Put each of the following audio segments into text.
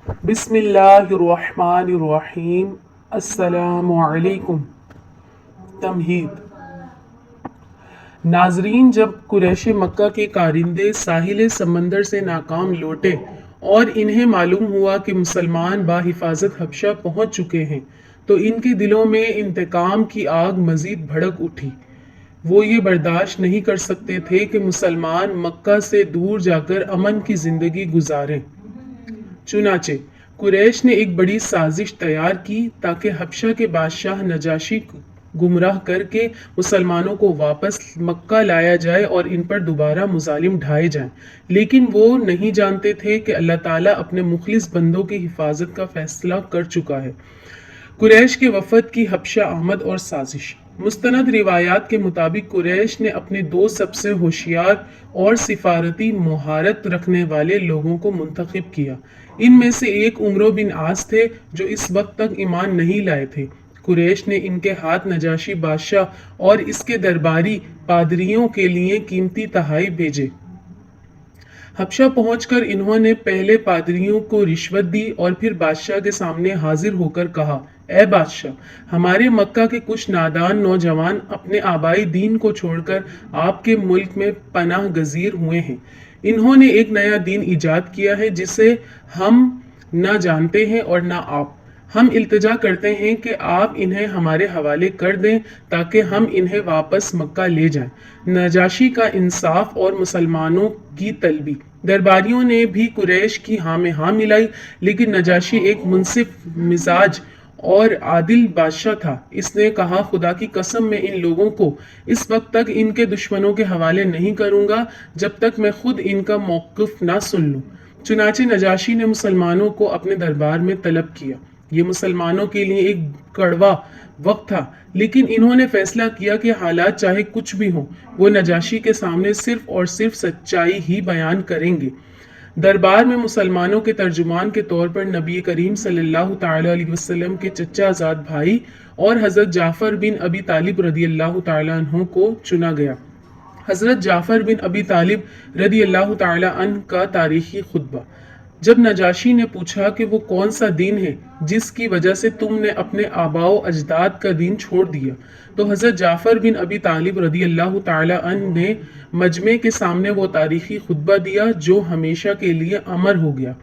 بسم اللہ الرحمن الرحیم۔ السلام علیکم۔ تمہید۔ ناظرین، جب قریش مکہ کے کارندے ساحل سمندر سے ناکام لوٹے اور انہیں معلوم ہوا کہ مسلمان بحفاظت حبشہ پہنچ چکے ہیں تو ان کے دلوں میں انتقام کی آگ مزید بھڑک اٹھی۔ وہ یہ برداشت نہیں کر سکتے تھے کہ مسلمان مکہ سے دور جا کر امن کی زندگی گزاریں۔ چنانچہ قریش نے ایک بڑی سازش تیار کی تاکہ حبشہ کے بادشاہ نجاشی کو گمراہ کر کے مسلمانوں کو واپس مکہ لایا جائے اور ان پر دوبارہ مظالم ڈھائے جائیں، لیکن وہ نہیں جانتے تھے کہ اللہ تعالیٰ اپنے مخلص بندوں کی حفاظت کا فیصلہ کر چکا ہے۔ قریش کے وفد کی حبشہ آمد اور سازش۔ مستند روایات کے مطابق قریش نے اپنے دو سب سے ہوشیار اور سفارتی مہارت رکھنے والے لوگوں کو منتخب کیا۔ ان میں سے ایک عمرو بن عاص تھے جو اس وقت تک ایمان نہیں لائے تھے۔ قریش نے ان کے ہاتھ نجاشی بادشاہ اور اس کے درباری پادریوں کے لیے قیمتی تحائف بھیجے۔ حبشہ پہنچ کر انہوں نے پہلے پادریوں کو رشوت دی اور پھر بادشاہ کے سامنے حاضر ہو کر کہا، اے بادشاہ، ہمارے مکہ کے کچھ نادان نوجوان اپنے آبائی دین کو چھوڑ کر آپ کے ملک میں پناہ گزیر ہوئے ہیں۔ انہوں نے ایک نیا دین ایجاد کیا ہے جسے ہم نہ جانتے ہیں اور نہ آپ۔ ہم التجا کرتے ہیں کہ آپ انہیں ہمارے حوالے کر دیں تاکہ ہم انہیں واپس مکہ لے جائیں۔ نجاشی کا انصاف اور مسلمانوں کی طلبی۔ درباریوں نے بھی قریش کی ہاں میں ہاں ملائی، لیکن نجاشی ایک منصف مزاج اور عادل بادشاہ تھا۔ اس نے کہا، خدا کی قسم، میں ان لوگوں کو اس وقت تک ان کے دشمنوں کے حوالے نہیں کروں گا جب تک میں خود ان کا موقف نہ سن لوں۔ چنانچہ نجاشی نے مسلمانوں کو اپنے دربار میں طلب کیا۔ یہ مسلمانوں کے لیے ایک کڑوا وقت تھا، لیکن انہوں نے فیصلہ کیا کہ حالات چاہے کچھ بھی ہوں، وہ نجاشی کے سامنے صرف اور صرف سچائی ہی بیان کریں گے۔ دربار میں مسلمانوں کے ترجمان کے طور پر نبی کریم صلی اللہ تعالیٰ علیہ وسلم کے چچا زاد بھائی اور حضرت جعفر بن ابی طالب رضی اللہ تعالیٰ عنہ کو چنا گیا۔ حضرت جعفر بن ابی طالب رضی اللہ تعالیٰ عنہ کا تاریخی خطبہ۔ جب نجاشی نے پوچھا کہ وہ کون سا دین ہے جس کی وجہ سے تم نے اپنے آباء و اجداد کا دین چھوڑ دیا، تو حضرت جعفر بن ابی طالب رضی اللہ تعالیٰ عنہ نے مجمع کے سامنے وہ تاریخی خطبہ دیا جو ہمیشہ کے لیے امر ہو گیا۔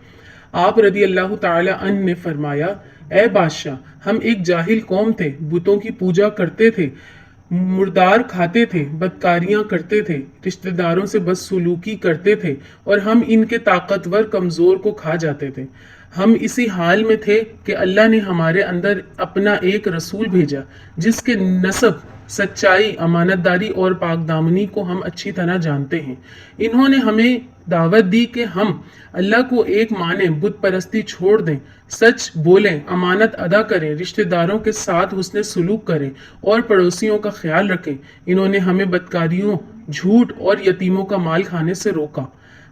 آپ رضی اللہ تعالیٰ عنہ نے فرمایا، اے بادشاہ، ہم ایک جاہل قوم تھے، بتوں کی پوجا کرتے تھے، مردار کھاتے تھے، بدکاریاں کرتے تھے، رشتہ داروں سے بدسلوکی کرتے تھے اور ہم ان کے طاقتور کمزور کو کھا جاتے تھے۔ ہم اسی حال میں تھے کہ اللہ نے ہمارے اندر اپنا ایک رسول بھیجا جس کے نسب، سچائی، امانت داری اور پاک دامنی کو ہم اچھی طرح جانتے ہیں۔ انہوں نے ہمیں دعوت دی کہ ہم اللہ کو ایک مانیں، بت پرستی چھوڑ دیں، سچ بولیں، امانت ادا کریں، رشتہ داروں کے ساتھ حسن سلوک کریں اور پڑوسیوں کا خیال رکھیں۔ انہوں نے ہمیں بدکاریوں، جھوٹ اور یتیموں کا مال کھانے سے روکا۔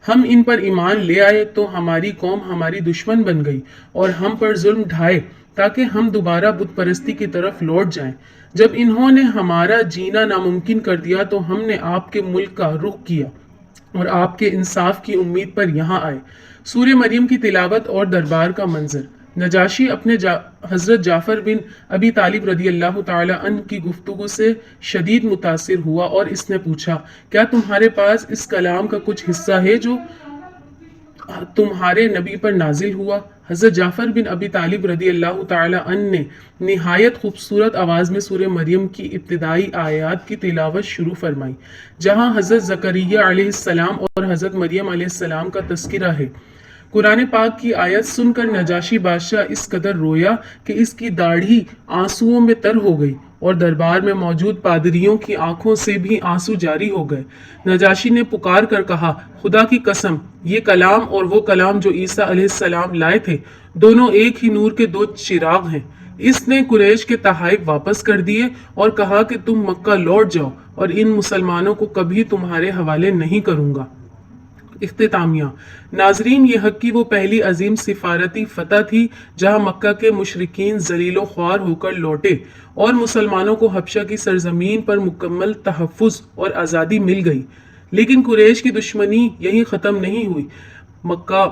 ہم ان پر ایمان لے آئے تو ہماری قوم ہماری دشمن بن گئی اور ہم پر ظلم ڈھائے تاکہ ہم دوبارہ بت پرستی کی طرف لوٹ جائیں۔ جب انہوں نے ہمارا جینا ناممکن کر دیا تو ہم نے آپ کے ملک کا رخ کیا اور آپ کے انصاف کی امید پر یہاں آئے۔ سورہ مریم کی تلاوت اور دربار کا منظر۔ نجاشی اپنے حضرت جعفر بن ابی طالب رضی اللہ تعالیٰ عنہ کی گفتگو سے شدید متاثر ہوا اور اس نے پوچھا، کیا تمہارے پاس اس کلام کا کچھ حصہ ہے جو تمہارے نبی پر نازل ہوا؟ حضرت جعفر بن ابی طالب رضی اللہ تعالیٰ عنہ نے نہایت خوبصورت آواز میں سورہ مریم کی ابتدائی آیات کی تلاوت شروع فرمائی، جہاں حضرت زکریا علیہ السلام اور حضرت مریم علیہ السلام کا تذکرہ ہے۔ قرآن پاک کی آیت سن کر نجاشی بادشاہ اس قدر رویا کہ اس کی داڑھی آنسوؤں میں تر ہو گئی اور دربار میں موجود پادریوں کی آنکھوں سے بھی آنسو جاری ہو گئے۔ نجاشی نے پکار کر کہا، خدا کی قسم، یہ کلام اور وہ کلام جو عیسیٰ علیہ السلام لائے تھے، دونوں ایک ہی نور کے دو چراغ ہیں۔ اس نے قریش کے تحائف واپس کر دیے اور کہا کہ تم مکہ لوٹ جاؤ اور ان مسلمانوں کو کبھی تمہارے حوالے نہیں کروں گا۔ اختتامیہ۔ ناظرین، یہ حق کی وہ پہلی عظیم سفارتی فتح تھی جہاں مکہ کے مشرکین ذلیل و خوار ہو کر لوٹے اور مسلمانوں کو حبشہ کی سرزمین پر مکمل تحفظ اور آزادی مل گئی۔ لیکن قریش کی دشمنی یہیں ختم نہیں ہوئی۔ مکہ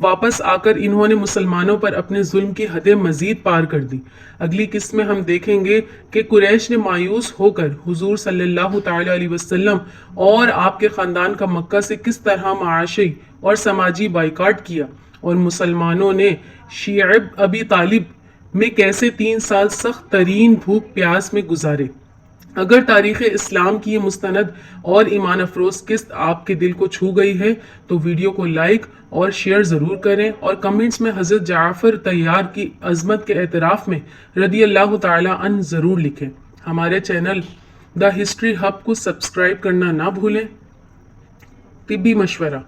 واپس آ کر انہوں نے مسلمانوں پر اپنے ظلم کی حدیں مزید پار کر دی۔ اگلی قسط میں ہم دیکھیں گے کہ قریش نے مایوس ہو کر حضور صلی اللہ تعالی علیہ وسلم اور آپ کے خاندان کا مکہ سے کس طرح معاشی اور سماجی بائیکاٹ کیا، اور مسلمانوں نے شیعب ابی طالب میں کیسے 3 سال سخت ترین بھوک پیاس میں گزارے۔ اگر تاریخ اسلام کی یہ مستند اور ایمان افروز قسط آپ کے دل کو چھو گئی ہے تو ویڈیو کو لائک اور شیئر ضرور کریں، اور کمنٹس میں حضرت جعفر طیار کی عظمت کے اعتراف میں رضی اللہ تعالی عنہ ضرور لکھیں۔ ہمارے چینل دا ہسٹری ہب کو سبسکرائب کرنا نہ بھولیں۔ طبی مشورہ: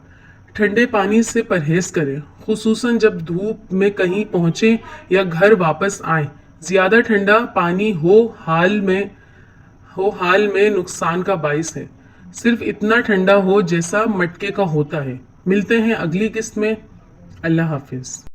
ٹھنڈے پانی سے پرہیز کریں، خصوصاً جب دھوپ میں کہیں پہنچیں یا گھر واپس آئیں۔ زیادہ ٹھنڈا پانی حال میں نقصان کا باعث ہے۔ صرف اتنا ٹھنڈا ہو جیسا مٹکے کا ہوتا ہے۔ ملتے ہیں اگلی قسط میں۔ اللہ حافظ۔